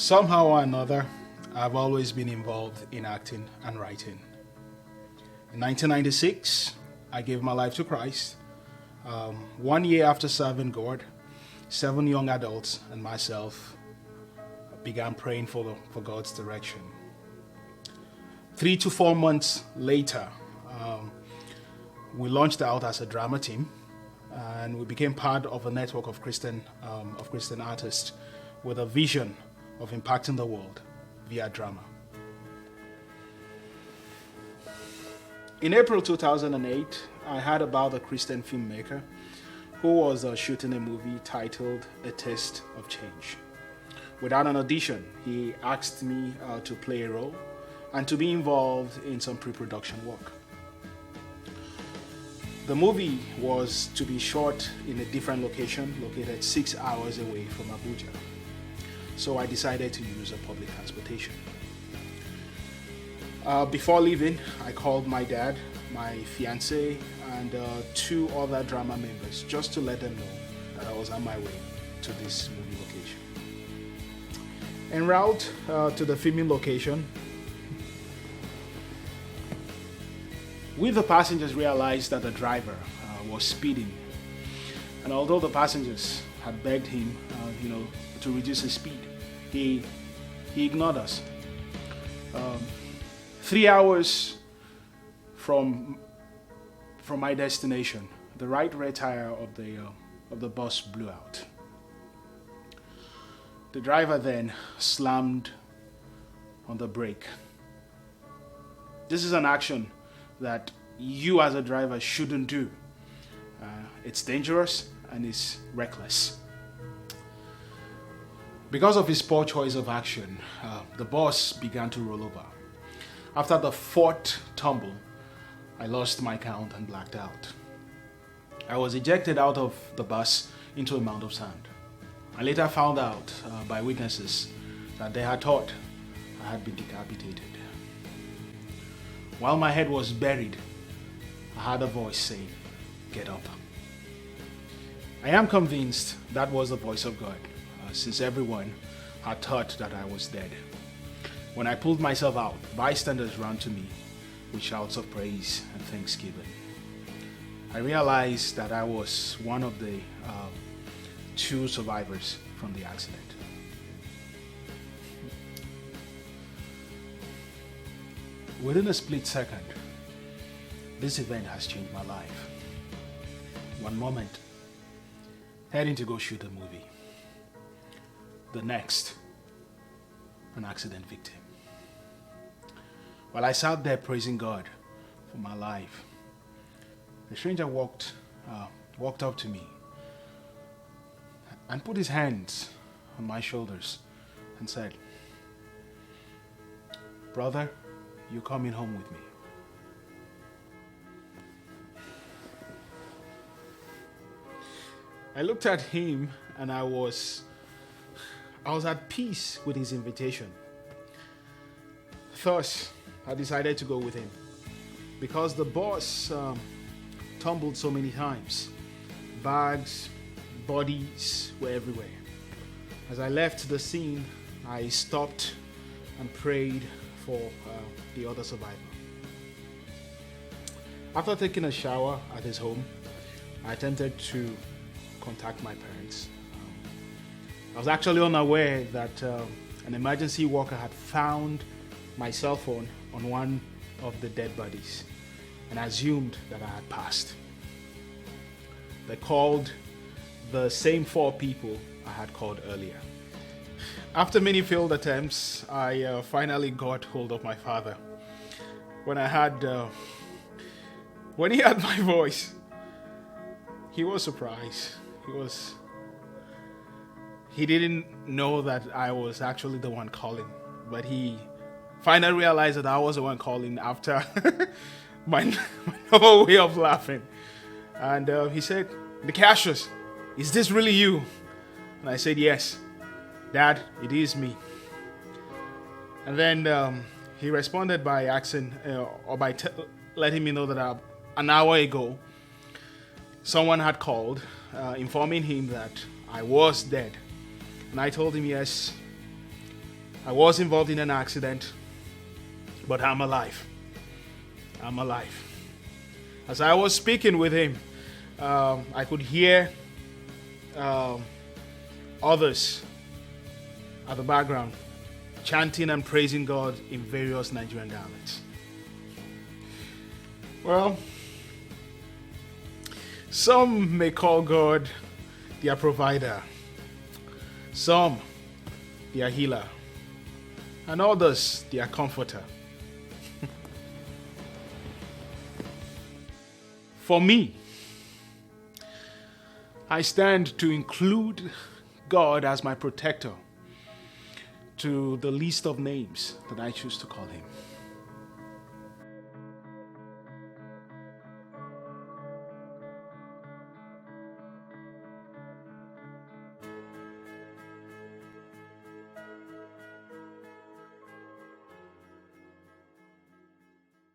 Somehow or another, I've always been involved in acting and writing. In 1996, I gave my life to Christ. 1 year after serving God, 7 young adults and myself began praying for God's direction. 3 to 4 months later, we launched out as a drama team, and we became part of a network of Christian artists with a vision of impacting the world via drama. In April 2008, I heard about a Christian filmmaker who was shooting a movie titled A Taste of Change. Without an audition, he asked me to play a role and to be involved in some pre-production work. The movie was to be shot in a different location, located 6 hours away from Abuja. So I decided to use a public transportation. Before leaving, I called my dad, my fiancé, and 2 other drama members just to let them know that I was on my way to this movie location. En route to the filming location, we the passengers realized that the driver was speeding. And although the passengers had begged him, to reduce his speed, he ignored us. 3 hours from my destination, the right rear tire of the bus blew out. The driver then slammed on the brake. This is an action that you as a driver shouldn't do. It's dangerous and it's reckless. Because of his poor choice of action, the bus began to roll over. After the 4th tumble, I lost my count and blacked out. I was ejected out of the bus into a mound of sand. I later found out by witnesses that they had thought I had been decapitated. While my head was buried, I heard a voice saying, "Get up." I am convinced that was the voice of God, since everyone had thought that I was dead. When I pulled myself out, bystanders ran to me with shouts of praise and thanksgiving. I realized that I was one of the 2 survivors from the accident. Within a split second, this event has changed my life. One moment, heading to go shoot a movie. The next, an accident victim. While I sat there praising God for my life, the stranger walked up to me and put his hands on my shoulders and said, "Brother, you're coming home with me." I looked at him and I was at peace with his invitation. Thus, I decided to go with him because the bus tumbled so many times. Bags, bodies were everywhere. As I left the scene, I stopped and prayed for the other survivor. After taking a shower at his home, I attempted to contact my parents. I was actually unaware that an emergency worker had found my cell phone on one of the dead bodies and assumed that I had passed. They called the same 4 people I had called earlier. After many failed attempts, I finally got hold of my father. When he heard my voice, he was surprised. He didn't know that I was actually the one calling, but he finally realized that I was the one calling after my normal way of laughing. And he said, "Nacasius, is this really you?" And I said, "Yes, Dad, it is me." And then he responded by asking, letting me know that an hour ago, someone had called, informing him that I was dead. And I told him, yes, I was involved in an accident, but I'm alive. I'm alive. As I was speaking with him, I could hear others at the background chanting and praising God in various Nigerian dialects. Well, some may call God their provider, some their healer, and others their comforter. For me, I stand to include God as my protector to the list of names that I choose to call him.